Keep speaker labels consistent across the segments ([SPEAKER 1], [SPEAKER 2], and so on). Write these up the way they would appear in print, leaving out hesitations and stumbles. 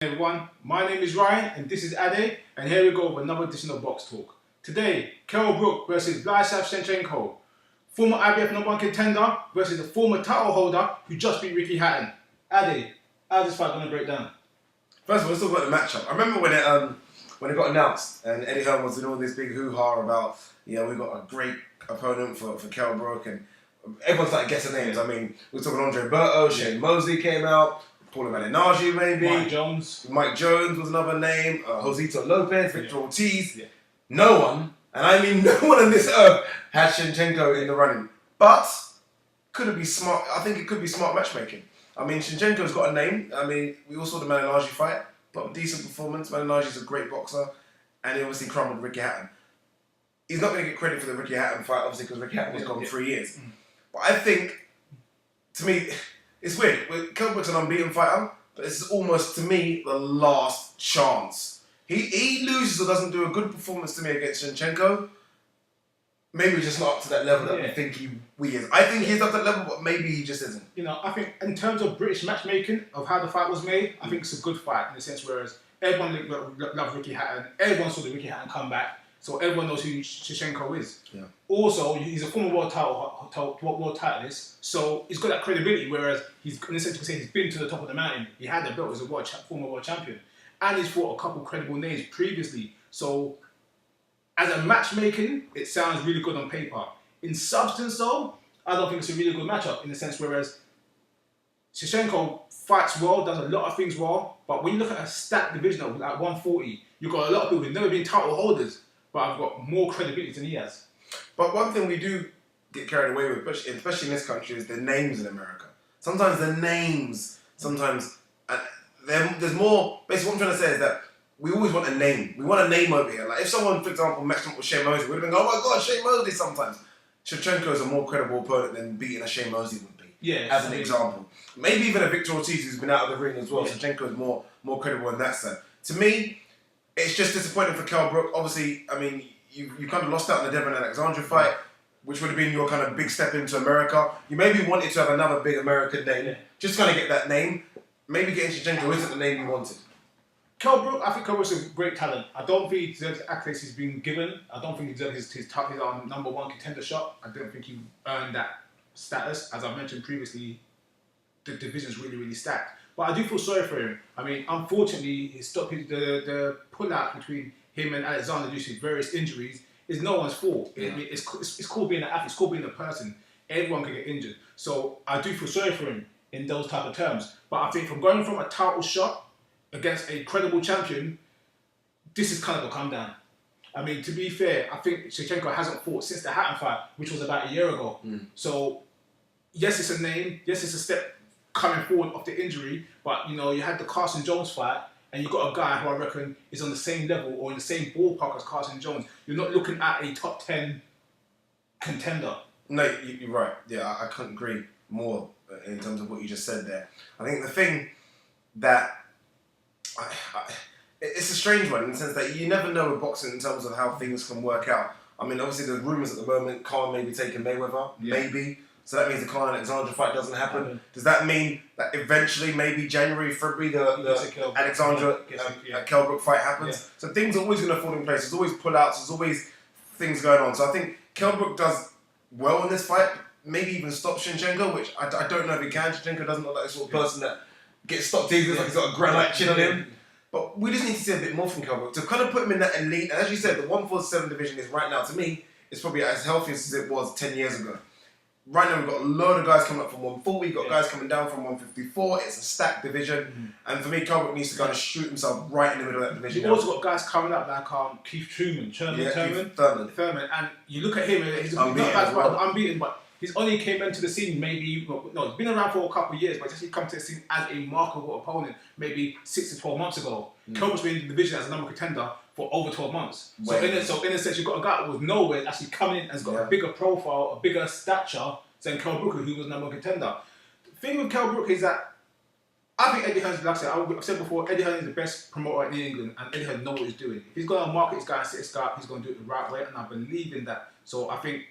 [SPEAKER 1] Everyone, my name is Ryan and this is Ade, and here we go with another edition of Box Talk. Today, Kell Brook versus Vyacheslav Senchenko, former IBF number one contender versus the former title holder who just beat Ricky Hatton. Ade, how's this fight going to break down?
[SPEAKER 2] First of all, let's talk about the matchup. I remember when it got announced and Eddie Hearn was doing all this big hoo-ha about, we got a great opponent for Kell Brook, and everyone started guessing names. I mean, we were talking Andre Berto, Shane Mosley came out, Paulo Malignaggi maybe. Mike Jones was another name, Josito Lopez, Victor Ortiz. Yeah. No one, and I mean no one on this earth, had Senchenko in the running. But, could it be smart? I think it could be smart matchmaking. I mean, Senchenko's got a name. I mean, we all saw the Malignaggi fight. But a decent performance. Malignaggi's a great boxer. And he obviously crumbled Ricky Hatton. He's not going to get credit for the Ricky Hatton fight, obviously, because Ricky Hatton was gone 3 years. But I think, to me, it's weird. Kell Brook's an unbeaten fighter, but this is almost, to me, the last chance. He loses or doesn't do a good performance to me against Senchenko. Maybe he's just not up to that level that we think he is. I think he's up to that level, but maybe he just isn't.
[SPEAKER 1] I think in terms of British matchmaking, of how the fight was made, I think it's a good fight in the sense whereas everyone loved Ricky Hatton, everyone saw the Ricky Hatton come back, so everyone knows who Senchenko is. Yeah. Also, he's a former world titleist, so he's got that credibility, whereas he's, in a sense, you can say he's been to the top of the mountain. He had the belt as a former world champion. And he's fought a couple credible names previously. So, as a matchmaking, it sounds really good on paper. In substance, though, I don't think it's a really good matchup in the sense whereas Senchenko fights well, does a lot of things well, but when you look at a stacked division at 140, you've got a lot of people who've never been title holders, but have got more credibility than he has.
[SPEAKER 2] But one thing we do get carried away with, especially in this country, is the names in America. Sometimes the names, there's more. Basically, what I'm trying to say is that we always want a name. We want a name over here. Like if someone, for example, matched up with Shane Mosley, we'd have been going, oh my God, Shane Mosley sometimes. Senchenko is a more credible opponent than beating a Shane Mosley would be. Yeah. As an example. Maybe even a Victor Ortiz who's been out of the ring as well. Yeah. Senchenko is more credible in that sense. To me, it's just disappointing for Kell Brook. Obviously, I mean, you kind of lost out in the Devon Alexandra fight, which would have been your kind of big step into America. You maybe wanted to have another big American name. Just kind of get that name. Maybe getting Senchenko isn't the name you wanted.
[SPEAKER 1] Kell Brook, I think Kell Brook's a great talent. I don't think he deserves the accolades he's been given. I don't think he deserves his number one contender shot. I don't think he earned that status. As I mentioned previously, the division's really, really stacked. But I do feel sorry for him. I mean, unfortunately, the pull-out between him and Alexander due to various injuries is no one's fault. Yeah. It's called being an athlete, it's called being a person. Everyone can get injured. So I do feel sorry for him in those type of terms. But I think from going from a title shot against a credible champion, this is kind of a come down. I mean, to be fair, I think Senchenko hasn't fought since the Hatton fight, which was about a year ago. So, yes, it's a name. Yes, it's a step coming forward off the injury. But, you had the Carson Jones fight, and you've got a guy who I reckon is on the same level or in the same ballpark as Carson Jones. You're not looking at a top 10 contender.
[SPEAKER 2] No, you're right. Yeah, I couldn't agree more in terms of what you just said there. I think the thing that it's a strange one in the sense that you never know with boxing in terms of how things can work out. I mean, obviously there's rumours at the moment Khan may be taking Mayweather, maybe. So that means the Khan Alexandra fight doesn't happen. Does that mean that eventually, maybe January, February, the Alexandra Kell Brook fight happens? Yeah. So things are always going to fall in place. There's always pull-outs. There's always things going on. So I think Kell Brook does well in this fight. Maybe even stop Senchenko, which I don't know if he can. Senchenko doesn't look like the sort of person that gets stopped easily. Like he's got a granite chin on him. But we just need to see a bit more from Kell Brook to kind of put him in that elite. And as you said, the 147 division is right now, to me, it's probably as healthy as it was 10 years ago. Right now, we've got a load of guys coming up from 140, we've got guys coming down from 154. It's a stacked division. And for me, Kell Brook needs to kind of shoot himself right in the middle of that division.
[SPEAKER 1] You've also got guys coming up like Keith Thurman. And you look at him, he's unbeaten, but he's only came into the scene he's been around for a couple of years, but just come to the scene as a marketable opponent maybe 6 to 12 months ago. Kell Brook's been in the division as a number contender for over 12 months. So in a sense, you've got a guy who was nowhere actually coming in and has got a bigger profile, a bigger stature than Kell Brook, who was number one contender. The thing with Kell Brook is that I think Eddie Hearn, like I said, I've said before, Eddie Hearn is the best promoter in England, and Eddie Hearn knows what he's doing. If he's going to market his guy and set his guy up, he's going to do it the right way, and I believe in that. So I think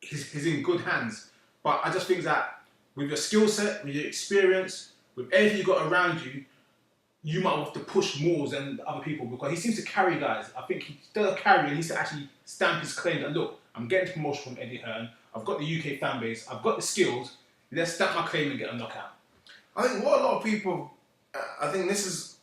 [SPEAKER 1] he's in good hands. But I just think that with your skill set, with your experience, with everything you've got around you, you might have to push more than other people because he seems to carry guys. I think he does carry and he needs to actually stamp his claim that look, I'm getting promotion from Eddie Hearn. I've got the UK fan base. I've got the skills. Let's stamp my claim and get a knockout.
[SPEAKER 2] I think what a lot of people, I think this is,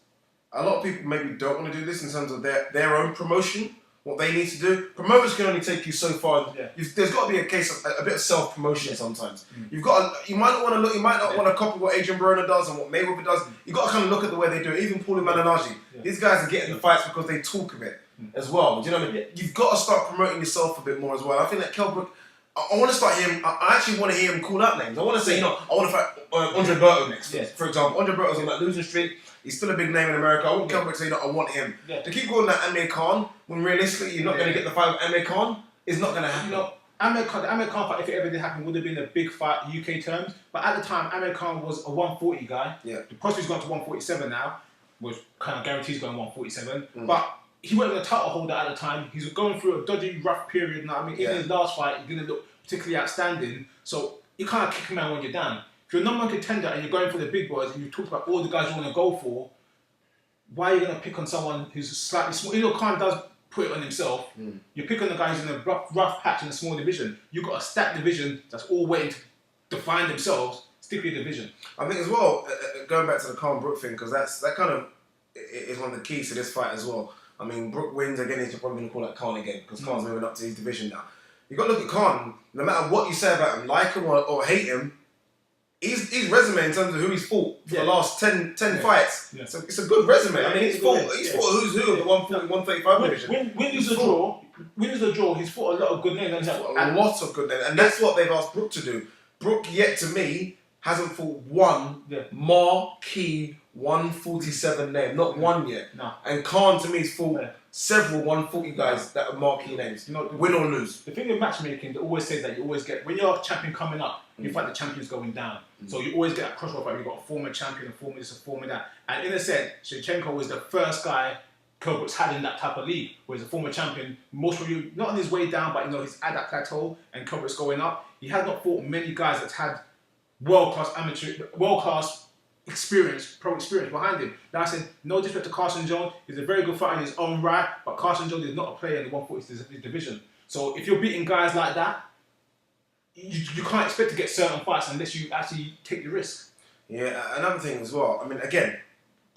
[SPEAKER 2] a lot of people maybe don't want to do this in terms of their own promotion, what they need to do. Promoters can only take you so far.
[SPEAKER 1] Yeah.
[SPEAKER 2] There's got to be a case of a bit of self-promotion sometimes. You might not want to look, you might not want to copy what Adrian Broner does and what Mayweather does. You've got to kind of look at the way they do it. Even Paulie Malignaggi. These guys are getting the fights because they talk a bit as well. Do you know what I mean? You've got to start promoting yourself a bit more as well. I think that Kell Brook, I want to start him. I actually want to hear him call out names. I want to say, I want to fight Andre Berto next. For example, Andre Berto's on that losing streak. He's still a big name in America. I want Kell Brook to say, I want him. To keep calling that Amir Khan when realistically you're not going to get the fight with Amir Khan is not going to happen.
[SPEAKER 1] The Amir Khan fight, if it ever did happen, would have been a big fight UK terms. But at the time, Amir Khan was a 140 guy. The prospect's gone to 147 now, which kind of guarantees going 147. But he wasn't a title holder at the time. He's going through a dodgy, rough period. You know what I mean? Even his last fight, he didn't look particularly outstanding. So you can't kick him out when you're down. If you're a number one contender and you're going for the big boys and you talk about all the guys you want to go for, why are you going to pick on someone who's slightly small? You know, Khan does put it on himself. You pick on the guys in a rough patch in a small division. You've got a stacked division that's all waiting to define themselves. Stick with your division.
[SPEAKER 2] I think as well, going back to the Khan Brook thing, because that kind of is one of the keys to this fight as well. I mean, Brook wins again, he's probably going to call that Khan again, because Khan's moving up to his division now. You've got to look at Khan, no matter what you say about him, like him or hate him, his resume in terms of who he's fought for the last 10 fights, so it's a good resume. I mean, he's fought who's who of the 140, 135 division.
[SPEAKER 1] Win is a draw. He's fought a lot of good names.
[SPEAKER 2] He's fought a lot of good names, and that's what they've asked Brook to do. Brook, yet to me, hasn't fought one marquee 147 name, not one yet. And Khan, to me, has fought several 140 guys that are marquee names, win or lose.
[SPEAKER 1] The thing with matchmaking, they always say that you always get, when you're a champion coming up, you fight the champions going down. So you always get a crossover. You've got a former champion, a former this, a former that. And in a sense, Senchenko was the first guy Kell Brook's had in that type of league, where he's a former champion. Most of you, not on his way down, but he's at that plateau, and Kell Brook's going up. He has not fought many guys that's had world-class experience, pro experience behind him. Now I said, no disrespect to Carson Jones, he's a very good fighter in his own right, but Carson Jones is not a player in the 140 division. So if you're beating guys like that, you can't expect to get certain fights unless you actually take the risk.
[SPEAKER 2] Yeah, another thing as well, I mean, again,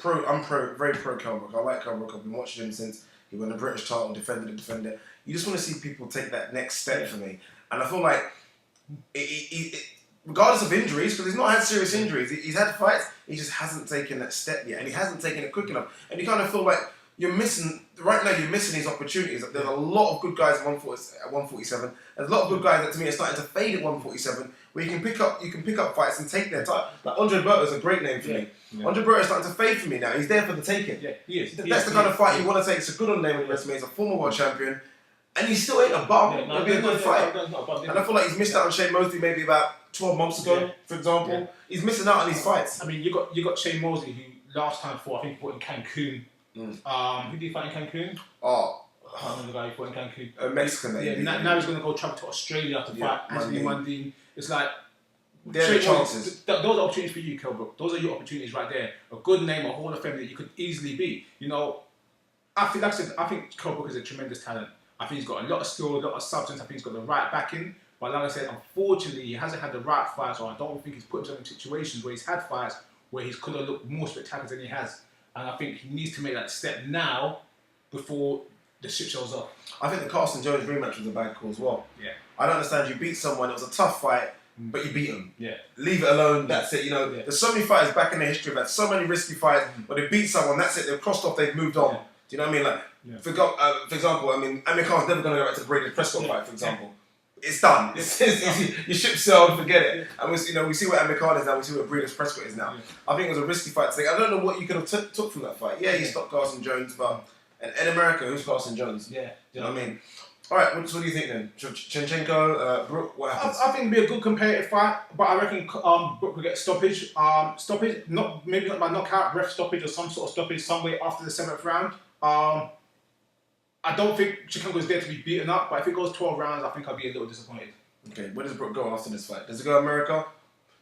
[SPEAKER 2] I'm very pro Kell Brook. I like Kell Brook. I've been watching him since he won the British title, defended it. You just want to see people take that next step for me. And I feel like, regardless of injuries, because he's not had serious injuries, he's had fights, he just hasn't taken that step yet, and he hasn't taken it quick enough. And you kind of feel like you're missing these opportunities. There's a lot of good guys at 147. There's a lot of good guys that to me are starting to fade at 147, where you can pick up fights and take their time. Like Andre Berto is a great name for me. Andre Berto is starting to fade for me now. He's there for the taking.
[SPEAKER 1] Yeah, he is.
[SPEAKER 2] That's the kind of fight you want to take. It's a good on name and resume. He's a former world champion, and he still ain't a bum. It'll be a good fight. And I feel like he's missed out on Shane Mosley maybe about 12 months ago, for example. He's missing out on these fights.
[SPEAKER 1] I mean, you got Shane Mosley, who last time fought, I think he fought in Cancun. Who did he fight in Cancun? I can't remember the guy who fought in Cancun.
[SPEAKER 2] A Mexican.
[SPEAKER 1] Now he's going to go travel to Australia to fight Anthony Mundine. It's like,
[SPEAKER 2] they're the chances.
[SPEAKER 1] Those are opportunities for you, Kell Brook. Those are your opportunities right there. A good name, a Hall of Fame that you could easily be. I think Kell Brook is a tremendous talent. I think he's got a lot of skill, a lot of substance. I think he's got the right backing. But like I said, unfortunately, he hasn't had the right fights, or I don't think he's put himself in situations where he's had fights where he could have looked more spectacular than he has. And I think he needs to make that step now before the shit shows up.
[SPEAKER 2] I think the Carson Jones rematch was a bad call as well.
[SPEAKER 1] Yeah.
[SPEAKER 2] I don't understand. You beat someone, it was a tough fight, but you beat him.
[SPEAKER 1] Yeah.
[SPEAKER 2] Leave it alone, that's it. There's so many fighters back in the history of that, so many risky fights, but they beat someone, that's it, they've crossed off, they've moved on. Do you know what I mean? For example, Amir Khan's never going to go back to the Brady Prescott fight, for example. It's done. Your ship sailed, forget it. And we see where Amir Khan is now, we see where Breeders Prescott is now. I think it was a risky fight to take. I don't know what you could have took from that fight. Yeah, you stopped Carson Jones, but in America, who's Carson Jones?
[SPEAKER 1] Yeah.
[SPEAKER 2] Do you know what I mean? Alright, what do you think then? Senchenko, Brook, what happens?
[SPEAKER 1] I think it'd be a good competitive fight, but I reckon Brook will get stoppage. Maybe not by knockout, ref stoppage or some sort of stoppage somewhere after the 7th round. I don't think Senchenko is there to be beaten up, but if it goes 12 rounds, I think I'll be a little disappointed.
[SPEAKER 2] Okay, where does Brook go after this fight? Does it go America?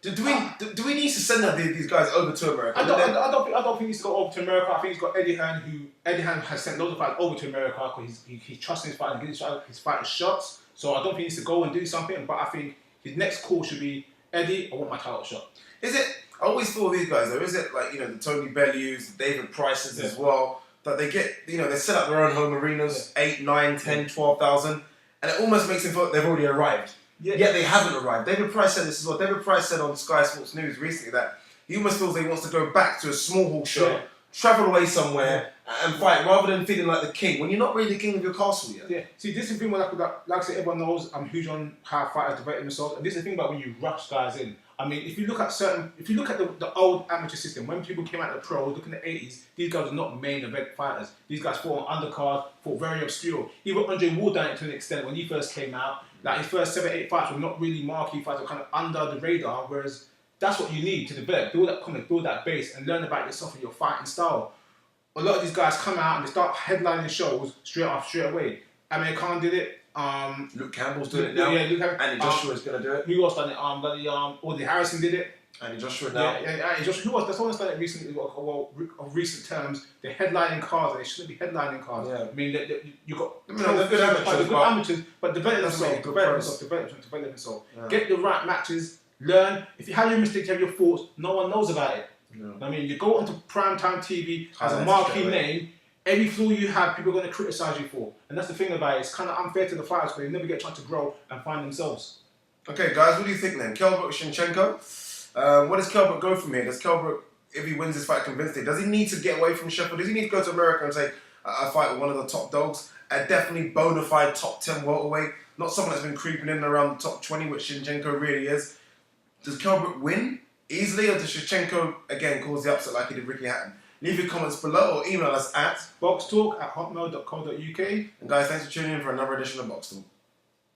[SPEAKER 2] Do we need to send these guys over to America?
[SPEAKER 1] I don't think he needs to go over to America. I think he's got Eddie Hearn has sent loads of fighters over to America because he's trusting his fighter and giving his fighters shots. So I don't think he needs to go and do something. But I think his next call should be, Eddie, I want my title shot.
[SPEAKER 2] Is it? I always thought these guys though. Is it like the Tony Bellews, the David Prices as well, that they get they set up their own home arenas, 8, 9, 10, 12,000, and it almost makes them feel like they've already arrived. Yeah. Yet they haven't arrived. David Price said this as well. David Price said on Sky Sports News recently that he almost feels that he wants to go back to a small hall show, travel away somewhere and fight rather than feeling like the king when you're not really the king of your castle yet.
[SPEAKER 1] Yeah. See, this is the thing like I said, everyone knows I'm huge on how fighters develop themselves, and this is the thing about when you rush guys in. I mean, if you look at the old amateur system, when people came out of the pros, look in the 80s, these guys were not main event fighters. These guys fought on undercard, fought very obscure. Even Andre Ward done it to an extent when he first came out. Like his first 7, 8 fights were not really marquee fights, were kind of under the radar, whereas that's what you need to develop. Build that comment, build that base, and learn about yourself and your fighting style. A lot of these guys come out and they start headlining shows straight away. Amir Khan did it.
[SPEAKER 2] Luke Campbell's doing it now. Yeah, Luke Campbell. Andy Joshua's going to do it.
[SPEAKER 1] Who else done it? Audley Harrison did it.
[SPEAKER 2] Andy Joshua now.
[SPEAKER 1] Yeah, Andy Joshua. Who else? That's someone that's done it recently. Well, of recent terms, they're headlining cards and they shouldn't be headlining cards. Yeah. I mean, you got
[SPEAKER 2] they're good
[SPEAKER 1] amateurs, but develop themselves. Yeah. Get the right matches. Learn. If you have your mistakes, you have your faults. No one knows about it. No. I mean, you go onto primetime TV as a marquee name. Any flaw you have, people are going to criticise you for. And that's the thing about it. It's kind of unfair to the fighters because they never get a chance to grow and find themselves.
[SPEAKER 2] Okay, guys, what do you think then? Kell Brook, Senchenko. Where does Kell Brook go from here? Does Kell Brook, if he wins this fight convincingly, does he need to get away from Sheffield? Does he need to go to America and say, I fight with one of the top dogs? A definitely bona fide top 10 welterweight. Not someone that's been creeping in around the top 20, which Senchenko really is. Does Kell Brook win easily, or does Senchenko, again, cause the upset like he did Ricky Hatton? Leave your comments below or email us at
[SPEAKER 1] BoxTalk@hotmail.co.uk.
[SPEAKER 2] And guys, thanks for tuning in for another edition of BoxTalk.